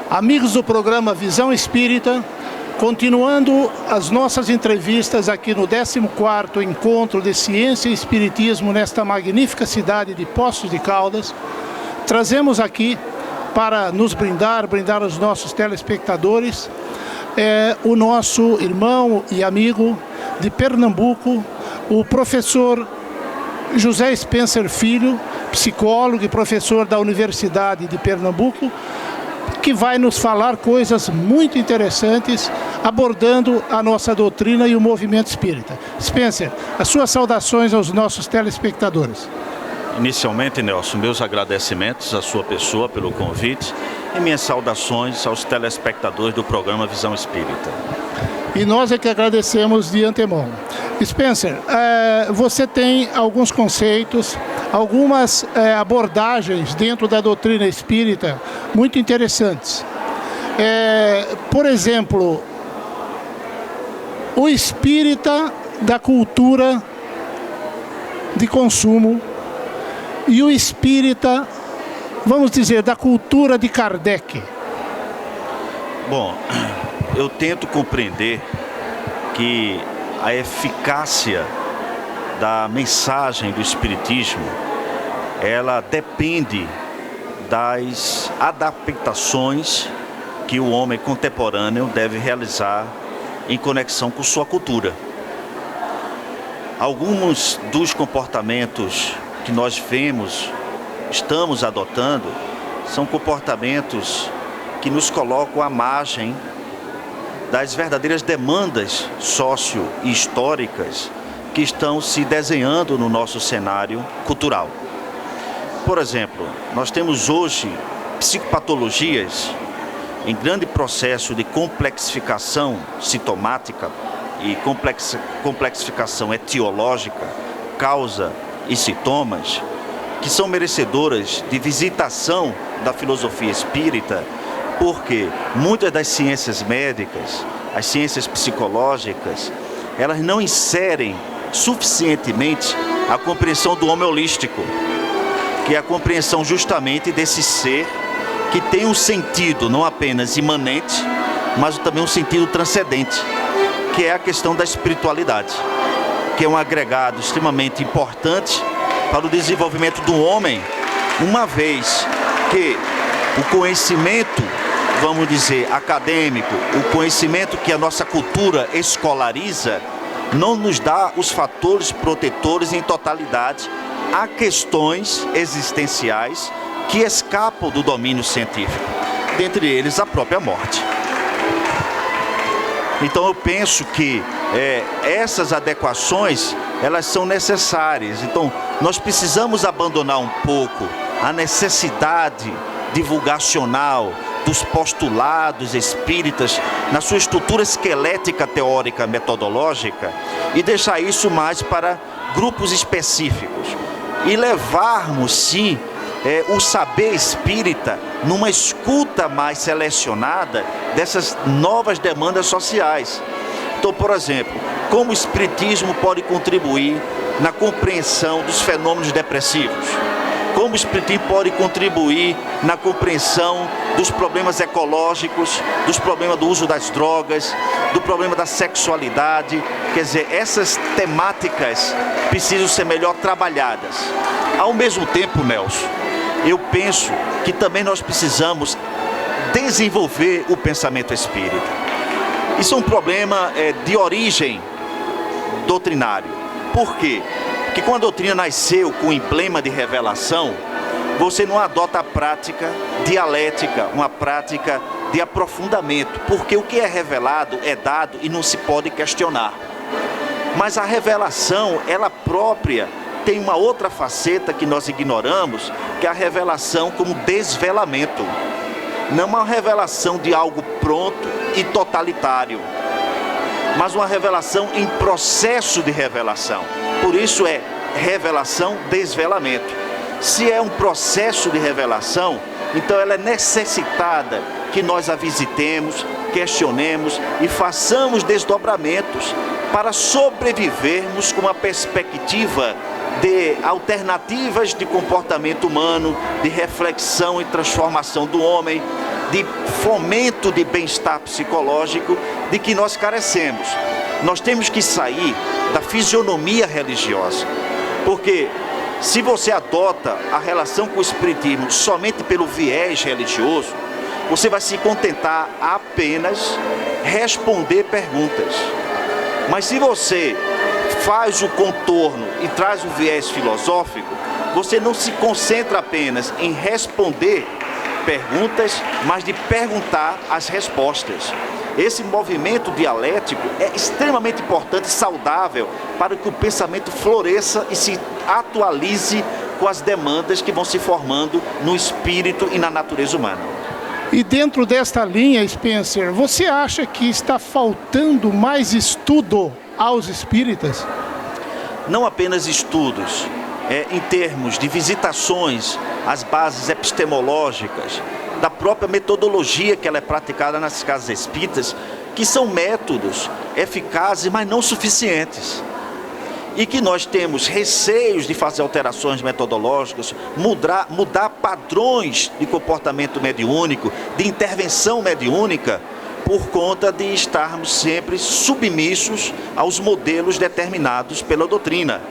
Amigos do programa Visão Espírita, continuando as nossas entrevistas aqui no 14º Encontro de Ciência e Espiritismo nesta magnífica cidade de Poços de Caldas, trazemos aqui para nos brindar aos nossos telespectadores, o nosso irmão e amigo de Pernambuco, o professor José Spencer Filho, psicólogo e professor da Universidade de Pernambuco, que vai nos falar coisas muito interessantes, abordando a nossa doutrina e o movimento espírita. Spencer, as suas saudações aos nossos telespectadores. Inicialmente, Nelson, meus agradecimentos à sua pessoa pelo convite e minhas saudações aos telespectadores do programa Visão Espírita. E nós é que agradecemos de antemão. Spencer, você tem alguns conceitos, algumas abordagens dentro da doutrina espírita muito interessantes. Por exemplo, o espírita da cultura de consumo e o espírita, vamos dizer, da cultura de Kardec. Bom, eu tento compreender que a eficácia da mensagem do Espiritismo, ela depende das adaptações que o homem contemporâneo deve realizar em conexão com sua cultura. Alguns dos comportamentos que nós estamos adotando, são comportamentos que nos colocam à margem das verdadeiras demandas socio-históricas que estão se desenhando no nosso cenário cultural. Por exemplo, nós temos hoje psicopatologias em grande processo de complexificação sintomática e complexificação etiológica, causa e sintomas, que são merecedoras de visitação da filosofia espírita, porque muitas das ciências médicas, as ciências psicológicas, elas não inserem suficientemente a compreensão do homem holístico, que é a compreensão justamente desse ser que tem um sentido não apenas imanente, mas também um sentido transcendente, que é a questão da espiritualidade, que é um agregado extremamente importante para o desenvolvimento do homem, uma vez que o conhecimento, vamos dizer, acadêmico, o conhecimento que a nossa cultura escolariza, não nos dá os fatores protetores em totalidade a questões existenciais que escapam do domínio científico, dentre eles a própria morte. Então eu penso que essas adequações, elas são necessárias. Então nós precisamos abandonar um pouco a necessidade divulgacional dos postulados espíritas na sua estrutura esquelética, teórica, metodológica, e deixar isso mais para grupos específicos e levarmos sim o saber espírita numa escuta mais selecionada dessas novas demandas sociais. Então, por exemplo, como o espiritismo pode contribuir na compreensão dos fenômenos depressivos? Como o espiritismo pode contribuir na compreensão dos problemas ecológicos, dos problemas do uso das drogas, do problema da sexualidade? Quer dizer, essas temáticas precisam ser melhor trabalhadas. Ao mesmo tempo, Nelson, eu penso que também nós precisamos desenvolver o pensamento espírita. Isso é um problema de origem doutrinário. Por quê? Porque quando a doutrina nasceu com o emblema de revelação, você não adota a prática dialética, uma prática de aprofundamento, porque o que é revelado é dado e não se pode questionar. Mas a revelação, ela própria, tem uma outra faceta que nós ignoramos, que é a revelação como desvelamento. Não uma revelação de algo pronto e totalitário, mas uma revelação em processo de revelação. Por isso é revelação, desvelamento. Se é um processo de revelação, então ela é necessitada que nós a visitemos, questionemos e façamos desdobramentos para sobrevivermos com uma perspectiva de alternativas de comportamento humano, de reflexão e transformação do homem, de fomento de bem-estar psicológico de que nós carecemos. Nós temos que sair da fisionomia religiosa, porque se você adota a relação com o espiritismo somente pelo viés religioso, você vai se contentar a apenas responder perguntas. Mas se você faz o contorno e traz o viés filosófico, você não se concentra apenas em responder perguntas, mas de perguntar as respostas. Esse movimento dialético é extremamente importante e saudável para que o pensamento floresça e se atualize com as demandas que vão se formando no espírito e na natureza humana. E dentro desta linha, Spencer, você acha que está faltando mais estudo aos espíritas? Não apenas estudos, em termos de visitações às bases epistemológicas, da própria metodologia que ela é praticada nas casas espíritas, que são métodos eficazes, mas não suficientes. E que nós temos receios de fazer alterações metodológicas, mudar padrões de comportamento mediúnico, de intervenção mediúnica, por conta de estarmos sempre submissos aos modelos determinados pela doutrina.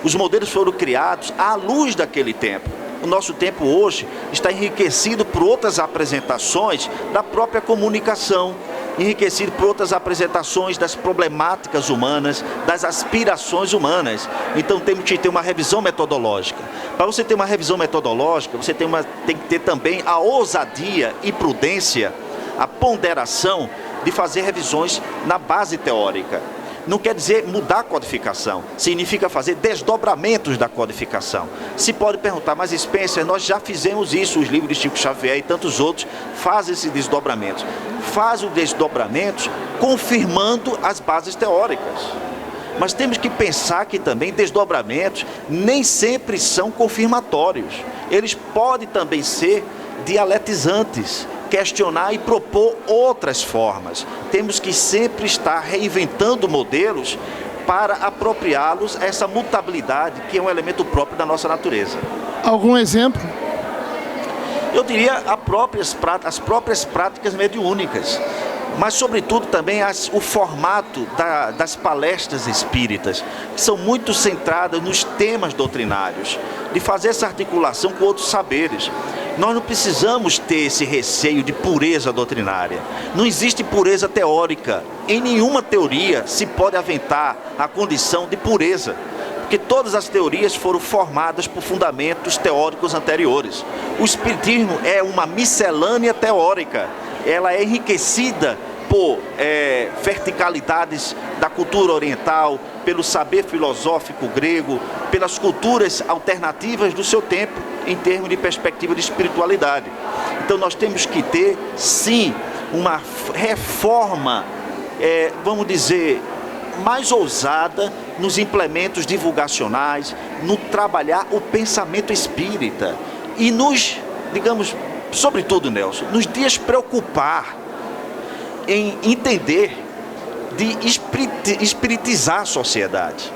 Os modelos foram criados à luz daquele tempo. O nosso tempo hoje está enriquecido por outras apresentações da própria comunicação, enriquecido por outras apresentações das problemáticas humanas, das aspirações humanas. Então temos que ter uma revisão metodológica. Para você ter uma revisão metodológica, você tem que ter também a ousadia e prudência, a ponderação de fazer revisões na base teórica. Não quer dizer mudar a codificação, significa fazer desdobramentos da codificação. Se pode perguntar, mas Spencer, nós já fizemos isso, os livros de Chico Xavier e tantos outros fazem esse desdobramento. Faz o desdobramento confirmando as bases teóricas. Mas temos que pensar que também desdobramentos nem sempre são confirmatórios. Eles podem também ser dialetizantes, questionar e propor outras formas. Temos que sempre estar reinventando modelos para apropriá-los a essa mutabilidade que é um elemento próprio da nossa natureza. Algum exemplo? Eu diria as próprias práticas mediúnicas, mas sobretudo também o formato das palestras espíritas, que são muito centradas nos temas doutrinários, de fazer essa articulação com outros saberes. Nós não precisamos ter esse receio de pureza doutrinária. Não existe pureza teórica. Em nenhuma teoria se pode aventar a condição de pureza, porque todas as teorias foram formadas por fundamentos teóricos anteriores. O espiritismo é uma miscelânea teórica. Ela é enriquecida por verticalidades da cultura oriental, pelo saber filosófico grego, pelas culturas alternativas do seu tempo, em termos de perspectiva de espiritualidade. Então nós temos que ter, sim, uma reforma, vamos dizer, mais ousada nos implementos divulgacionais, no trabalhar o pensamento espírita e nos, digamos, sobretudo, Nelson, nos despreocupar em entender, de espiritizar a sociedade.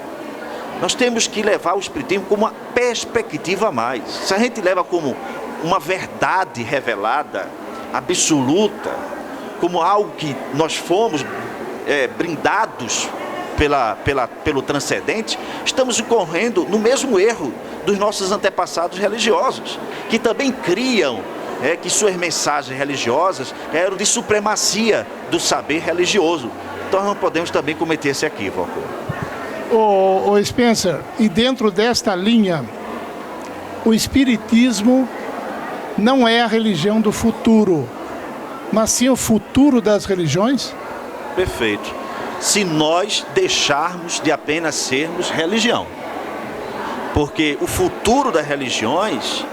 Nós temos que levar o espiritismo como uma perspectiva a mais. Se a gente leva como uma verdade revelada, absoluta, como algo que nós fomos brindados pelo transcendente, estamos incorrendo no mesmo erro dos nossos antepassados religiosos, que também criam que suas mensagens religiosas eram de supremacia do saber religioso. Então não podemos também cometer esse equívoco. Ô Spencer, e dentro desta linha, o espiritismo não é a religião do futuro, mas sim o futuro das religiões? Perfeito. Se nós deixarmos de apenas sermos religião. Porque o futuro das religiões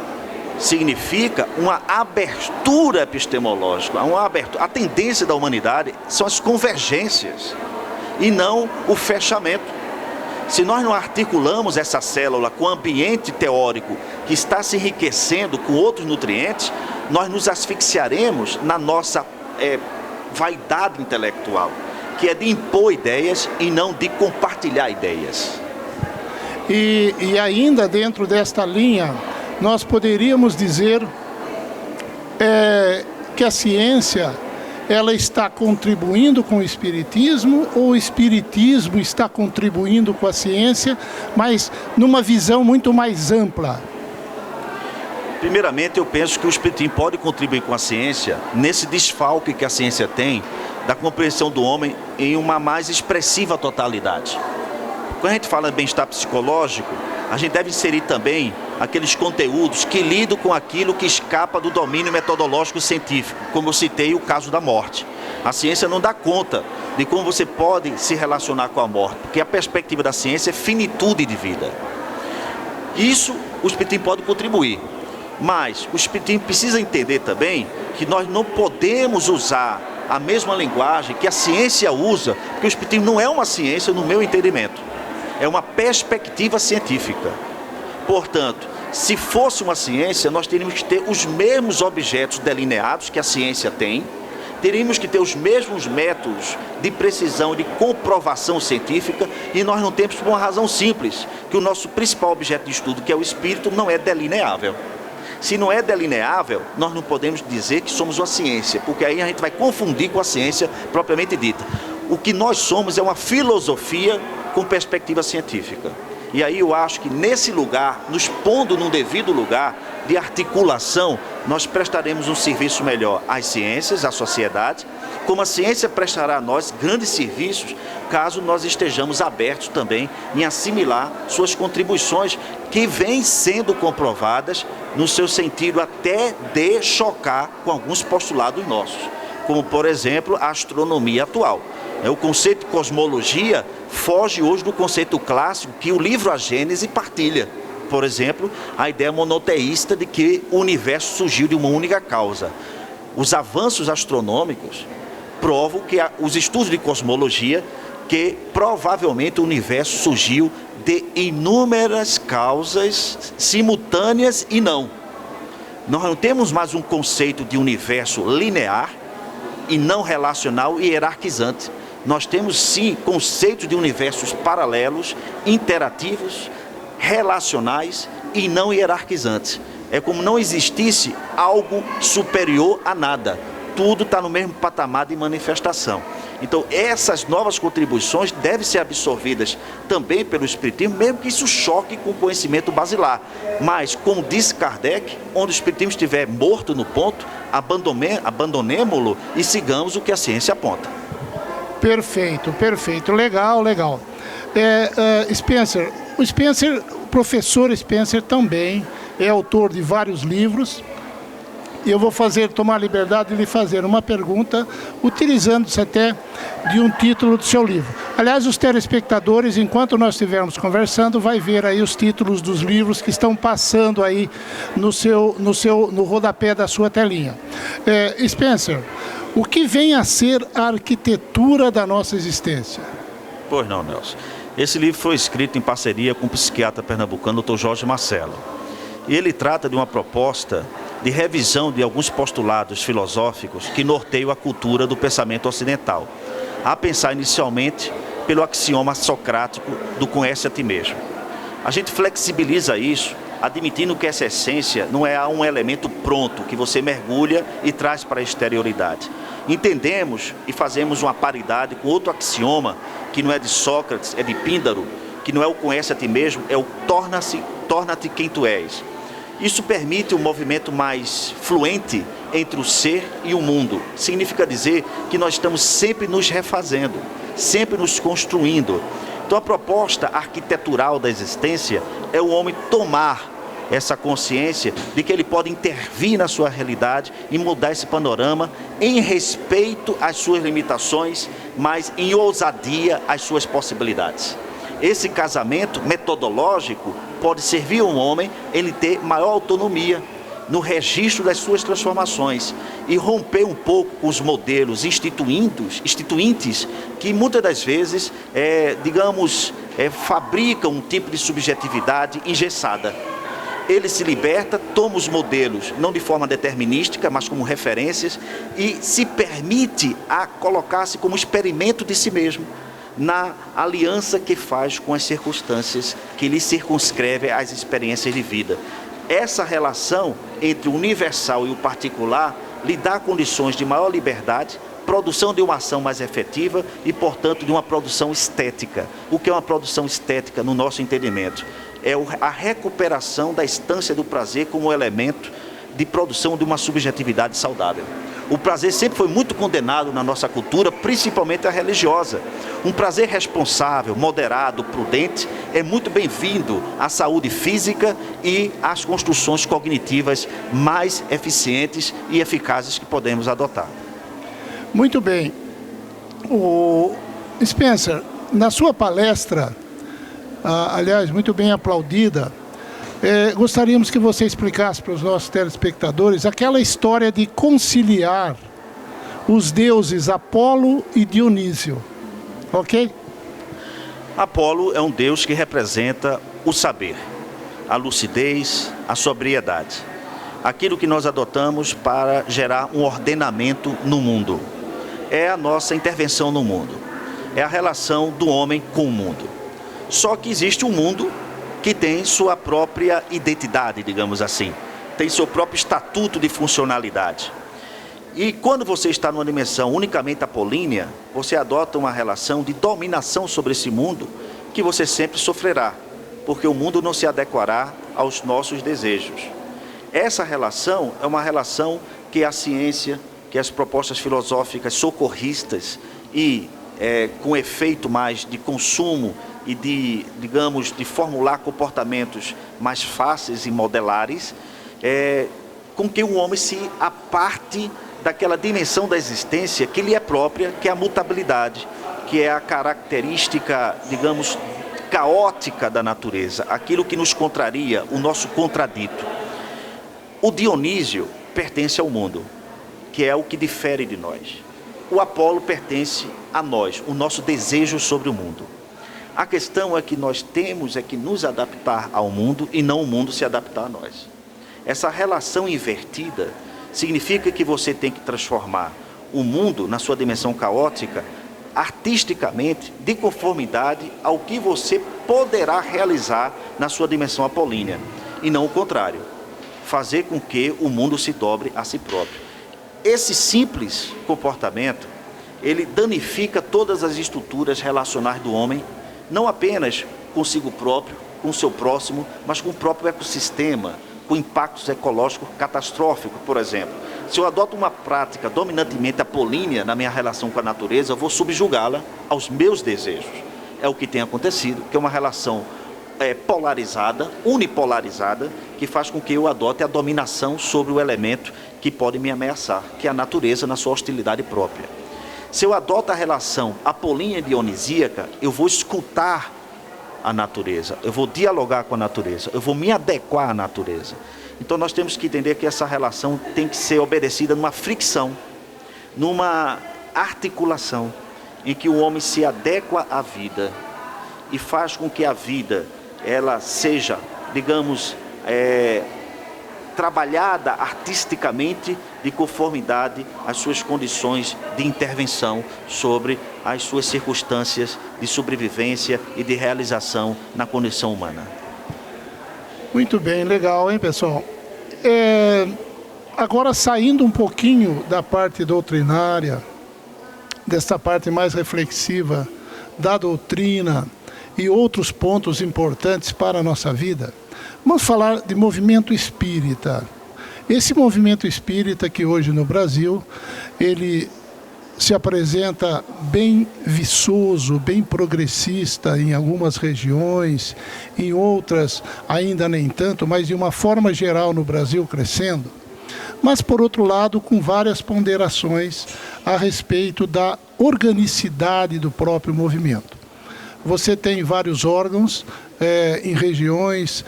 significa uma abertura epistemológica, a tendência da humanidade são as convergências e não o fechamento. Se nós não articulamos essa célula com o ambiente teórico que está se enriquecendo com outros nutrientes, nós nos asfixiaremos na nossa vaidade intelectual, que é de impor ideias e não de compartilhar ideias. E ainda dentro desta linha, nós poderíamos dizer que a ciência ela está contribuindo com o espiritismo, ou o espiritismo está contribuindo com a ciência, mas numa visão muito mais ampla? Primeiramente, eu penso que o espiritismo pode contribuir com a ciência nesse desfalque que a ciência tem da compreensão do homem em uma mais expressiva totalidade. Quando a gente fala de bem-estar psicológico, a gente deve inserir também aqueles conteúdos que lidam com aquilo que escapa do domínio metodológico científico, como eu citei o caso da morte. A ciência não dá conta de como você pode se relacionar com a morte, porque a perspectiva da ciência é finitude de vida. Isso o espiritismo pode contribuir, mas o espiritismo precisa entender também que nós não podemos usar a mesma linguagem que a ciência usa, porque o espiritismo não é uma ciência no meu entendimento. É uma perspectiva científica. Portanto, se fosse uma ciência, nós teríamos que ter os mesmos objetos delineados que a ciência tem, teríamos que ter os mesmos métodos de precisão, de comprovação científica, e nós não temos por uma razão simples, que o nosso principal objeto de estudo, que é o espírito, não é delineável. Se não é delineável, nós não podemos dizer que somos uma ciência, porque aí a gente vai confundir com a ciência propriamente dita. O que nós somos é uma filosofia com perspectiva científica. E aí eu acho que nesse lugar, nos pondo num devido lugar de articulação, nós prestaremos um serviço melhor às ciências, à sociedade, como a ciência prestará a nós grandes serviços, caso nós estejamos abertos também em assimilar suas contribuições, que vêm sendo comprovadas no seu sentido até de chocar com alguns postulados nossos, como por exemplo a astronomia atual. O conceito de cosmologia foge hoje do conceito clássico que o livro A Gênese partilha. Por exemplo, a ideia monoteísta de que o universo surgiu de uma única causa. Os avanços astronômicos provam que os estudos de cosmologia, que provavelmente o universo surgiu de inúmeras causas simultâneas e não. Nós não temos mais um conceito de universo linear e não relacional e hierarquizante. Nós temos sim conceitos de universos paralelos, interativos, relacionais e não hierarquizantes. É como não existisse algo superior a nada. Tudo está no mesmo patamar de manifestação. Então essas novas contribuições devem ser absorvidas também pelo espiritismo, mesmo que isso choque com o conhecimento basilar. Mas, como disse Kardec, onde o espiritismo estiver morto no ponto, abandonemo-lo e sigamos o que a ciência aponta. Perfeito, perfeito. Legal, legal. Spencer, o professor Spencer também é autor de vários livros. Eu vou tomar a liberdade de lhe fazer uma pergunta, utilizando-se até de um título do seu livro. Aliás, os telespectadores, enquanto nós estivermos conversando, vai ver aí os títulos dos livros que estão passando aí no rodapé da sua telinha. Spencer, o que vem a ser a arquitetura da nossa existência? Pois não, Nelson. Esse livro foi escrito em parceria com o psiquiatra pernambucano, Dr. Jorge Marcelo. E ele trata de uma proposta de revisão de alguns postulados filosóficos que norteiam a cultura do pensamento ocidental, a pensar inicialmente pelo axioma socrático do conhece a ti mesmo. A gente flexibiliza isso, admitindo que essa essência não é um elemento pronto que você mergulha e traz para a exterioridade. Entendemos e fazemos uma paridade com outro axioma, que não é de Sócrates, é de Píndaro, que não é o conhece a ti mesmo, é o torna-te quem tu és. Isso permite um movimento mais fluente entre o ser e o mundo. Significa dizer que nós estamos sempre nos refazendo, sempre nos construindo. Então a proposta arquitetural da existência é o homem tomar essa consciência de que ele pode intervir na sua realidade e mudar esse panorama em respeito às suas limitações, mas em ousadia às suas possibilidades. Esse casamento metodológico pode servir ao homem ele ter maior autonomia no registro das suas transformações e romper um pouco com os modelos instituintes que muitas das vezes, fabricam um tipo de subjetividade engessada. Ele se liberta, toma os modelos, não de forma determinística, mas como referências, e se permite a colocar-se como experimento de si mesmo, na aliança que faz com as circunstâncias que lhe circunscrevem as experiências de vida. Essa relação entre o universal e o particular lhe dá condições de maior liberdade, produção de uma ação mais efetiva e, portanto, de uma produção estética. O que é uma produção estética no nosso entendimento? É a recuperação da instância do prazer como elemento de produção de uma subjetividade saudável. O prazer sempre foi muito condenado na nossa cultura, principalmente a religiosa. Um prazer responsável, moderado, prudente, é muito bem-vindo à saúde física e às construções cognitivas mais eficientes e eficazes que podemos adotar. Muito bem. O Spencer, na sua palestra, aliás, muito bem aplaudida, gostaríamos que você explicasse para os nossos telespectadores aquela história de conciliar os deuses Apolo e Dionísio, ok? Apolo é um deus que representa o saber, a lucidez, a sobriedade. Aquilo que nós adotamos para gerar um ordenamento no mundo. É a nossa intervenção no mundo. É a relação do homem com o mundo. Só que existe um mundo que tem sua própria identidade, digamos assim. Tem seu próprio estatuto de funcionalidade. E quando você está numa dimensão unicamente apolínea, você adota uma relação de dominação sobre esse mundo que você sempre sofrerá, porque o mundo não se adequará aos nossos desejos. Essa relação é uma relação que a ciência, que as propostas filosóficas socorristas e com efeito mais de consumo e de, digamos, de formular comportamentos mais fáceis e modelares, com que o homem se aparte daquela dimensão da existência que lhe é própria, que é a mutabilidade, que é a característica, digamos, caótica da natureza, aquilo que nos contraria, o nosso contradito. O Dionísio pertence ao mundo, que é o que difere de nós. O Apolo pertence a nós, o nosso desejo sobre o mundo. A questão é que nós temos que nos adaptar ao mundo e não o mundo se adaptar a nós. Essa relação invertida significa que você tem que transformar o mundo na sua dimensão caótica artisticamente, de conformidade ao que você poderá realizar na sua dimensão apolínea, e não o contrário, fazer com que o mundo se dobre a si próprio. Esse simples comportamento, ele danifica todas as estruturas relacionais do homem, não apenas consigo próprio, com o seu próximo, mas com o próprio ecossistema, com impactos ecológicos catastróficos, por exemplo. Se eu adoto uma prática dominantemente apolínea na minha relação com a natureza, eu vou subjugá-la aos meus desejos. É o que tem acontecido, que é uma relação polarizada, unipolarizada, que faz com que eu adote a dominação sobre o elemento que pode me ameaçar, que é a natureza na sua hostilidade própria. Se eu adoto a relação apolínea dionisíaca, eu vou escutar a natureza, eu vou dialogar com a natureza, eu vou me adequar à natureza. Então nós temos que entender que essa relação tem que ser obedecida numa fricção, numa articulação, em que o homem se adequa à vida e faz com que a vida ela seja, digamos, trabalhada artisticamente de conformidade às suas condições de intervenção sobre as suas circunstâncias de sobrevivência e de realização na condição humana. Muito bem, legal, hein, pessoal? Agora, saindo um pouquinho da parte doutrinária, dessa parte mais reflexiva da doutrina e outros pontos importantes para a nossa vida, vamos falar de movimento espírita. Esse movimento espírita que hoje no Brasil, ele se apresenta bem viçoso, bem progressista em algumas regiões, em outras ainda nem tanto, mas de uma forma geral no Brasil crescendo. Mas, por outro lado, com várias ponderações a respeito da organicidade do próprio movimento. Você tem vários órgãos em regiões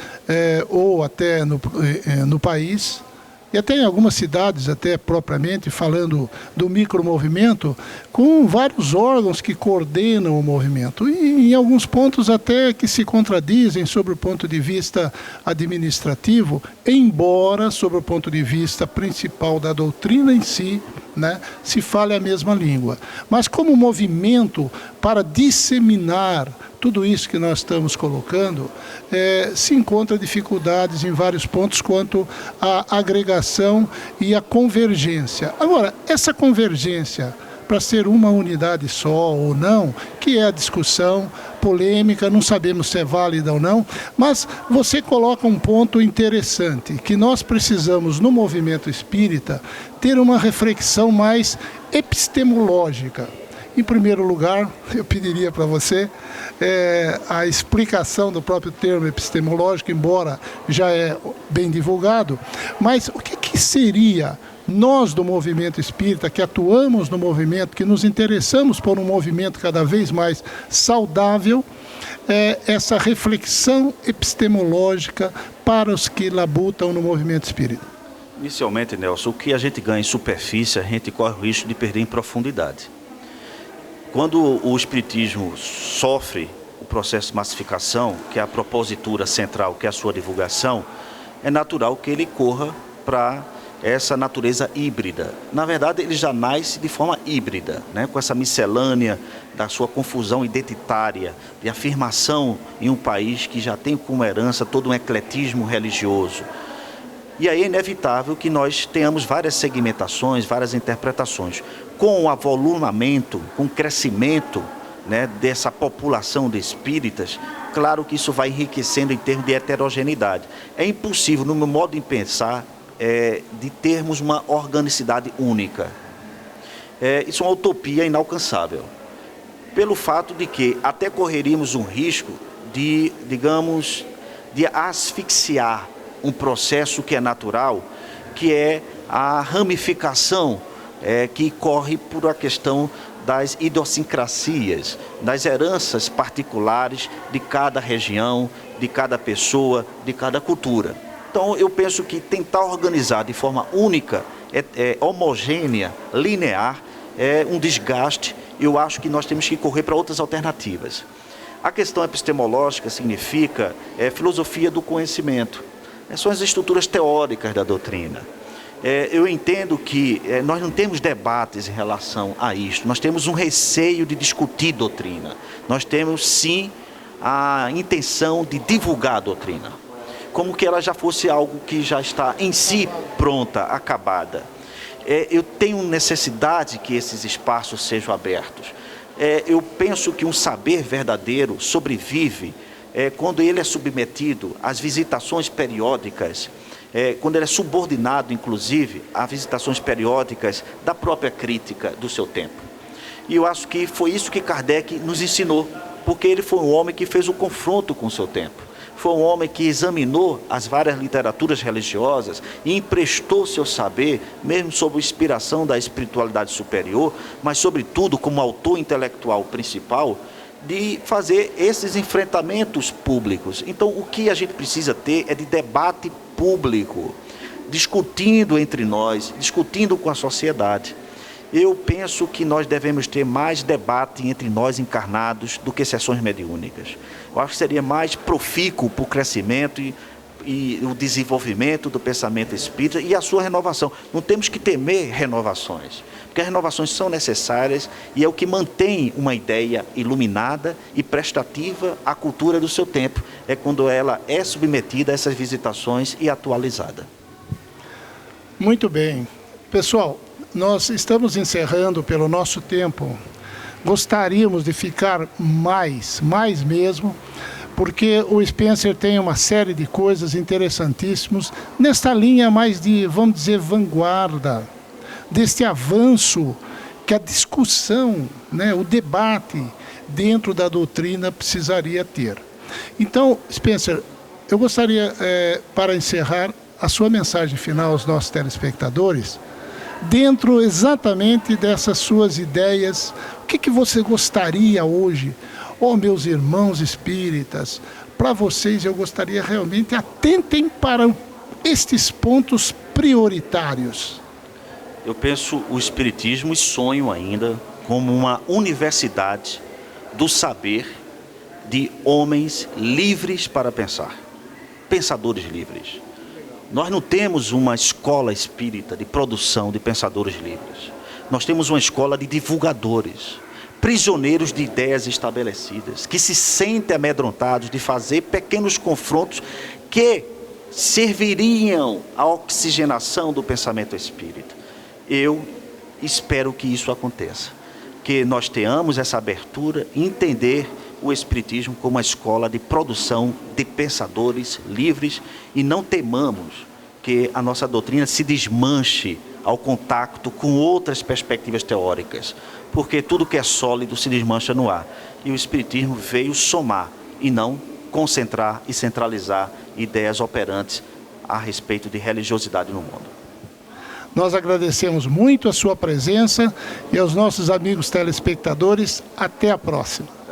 ou até no país, e até em algumas cidades, até propriamente falando do micromovimento, com vários órgãos que coordenam o movimento, e em alguns pontos até que se contradizem sobre o ponto de vista administrativo, embora, sobre o ponto de vista principal da doutrina em si, né, se fale a mesma língua. Mas como movimento para disseminar tudo isso que nós estamos colocando, se encontra dificuldades em vários pontos quanto à agregação e à convergência. Agora, essa convergência para ser uma unidade só ou não, que é a discussão polêmica, não sabemos se é válida ou não, mas você coloca um ponto interessante, que nós precisamos, no movimento espírita, ter uma reflexão mais epistemológica. Em primeiro lugar, eu pediria para você a explicação do próprio termo epistemológico, embora já é bem divulgado, mas o que seria nós do movimento espírita, que atuamos no movimento, que nos interessamos por um movimento cada vez mais saudável, essa reflexão epistemológica para os que labutam no movimento espírita? Inicialmente, Nelson, o que a gente ganha em superfície, a gente corre o risco de perder em profundidade. Quando o espiritismo sofre o processo de massificação, que é a propositura central, que é a sua divulgação, é natural que ele corra para essa natureza híbrida. Na verdade, ele já nasce de forma híbrida, né? Com essa miscelânea da sua confusão identitária, de afirmação em um país que já tem como herança todo um ecletismo religioso. E aí é inevitável que nós tenhamos várias segmentações, várias interpretações. Com o avolumamento, com o crescimento, né, dessa população de espíritas, claro que isso vai enriquecendo em termos de heterogeneidade. É impossível, no meu modo de pensar, de termos uma organicidade única. Isso é uma utopia inalcançável. Pelo fato de que até correríamos um risco de, digamos, de asfixiar um processo que é natural, que é a ramificação que corre por a questão das idiosincrasias, das heranças particulares de cada região, de cada pessoa, de cada cultura. Então, eu penso que tentar organizar de forma única, homogênea, linear, é um desgaste. Eu acho que nós temos que correr para outras alternativas. A questão epistemológica significa filosofia do conhecimento. São as estruturas teóricas da doutrina. Eu entendo que nós não temos debates em relação a isto. Nós temos um receio de discutir doutrina. Nós temos, sim, a intenção de divulgar a doutrina, como que ela já fosse algo que já está em si pronta, acabada. Eu tenho necessidade que esses espaços sejam abertos. Eu penso que um saber verdadeiro sobrevive quando ele é submetido às visitações periódicas, quando ele é subordinado, inclusive, a visitações periódicas da própria crítica do seu tempo. E eu acho que foi isso que Kardec nos ensinou, porque ele foi um homem que fez o confronto com o seu tempo. Foi um homem que examinou as várias literaturas religiosas e emprestou seu saber, mesmo sob a inspiração da espiritualidade superior, mas sobretudo como autor intelectual principal, de fazer esses enfrentamentos públicos. Então, o que a gente precisa ter é de debate público, discutindo entre nós, discutindo com a sociedade. Eu penso que nós devemos ter mais debate entre nós encarnados do que sessões mediúnicas. Eu acho que seria mais profícuo para o crescimento e o desenvolvimento do pensamento espírita e a sua renovação. Não temos que temer renovações, porque as renovações são necessárias e é o que mantém uma ideia iluminada e prestativa à cultura do seu tempo. É quando ela é submetida a essas visitações e atualizada. Muito bem. Pessoal, nós estamos encerrando pelo nosso tempo. Gostaríamos de ficar mais mesmo, porque o Spencer tem uma série de coisas interessantíssimas nesta linha mais de, vamos dizer, vanguarda, deste avanço que a discussão, né, o debate dentro da doutrina precisaria ter. Então, Spencer, eu gostaria, para encerrar, a sua mensagem final aos nossos telespectadores, dentro exatamente dessas suas ideias. O que você gostaria hoje, meus irmãos espíritas, para vocês eu gostaria realmente, atentem para estes pontos prioritários. Eu penso o espiritismo e sonho ainda como uma universidade do saber de homens livres para pensar, pensadores livres. Nós não temos uma escola espírita de produção de pensadores livres. Nós temos uma escola de divulgadores, prisioneiros de ideias estabelecidas, que se sentem amedrontados de fazer pequenos confrontos que serviriam à oxigenação do pensamento espírita. Eu espero que isso aconteça, que nós tenhamos essa abertura e entender o Espiritismo como uma escola de produção de pensadores livres e não temamos que a nossa doutrina se desmanche ao contato com outras perspectivas teóricas, porque tudo que é sólido se desmancha no ar. E o Espiritismo veio somar e não concentrar e centralizar ideias operantes a respeito de religiosidade no mundo. Nós agradecemos muito a sua presença e aos nossos amigos telespectadores. Até a próxima.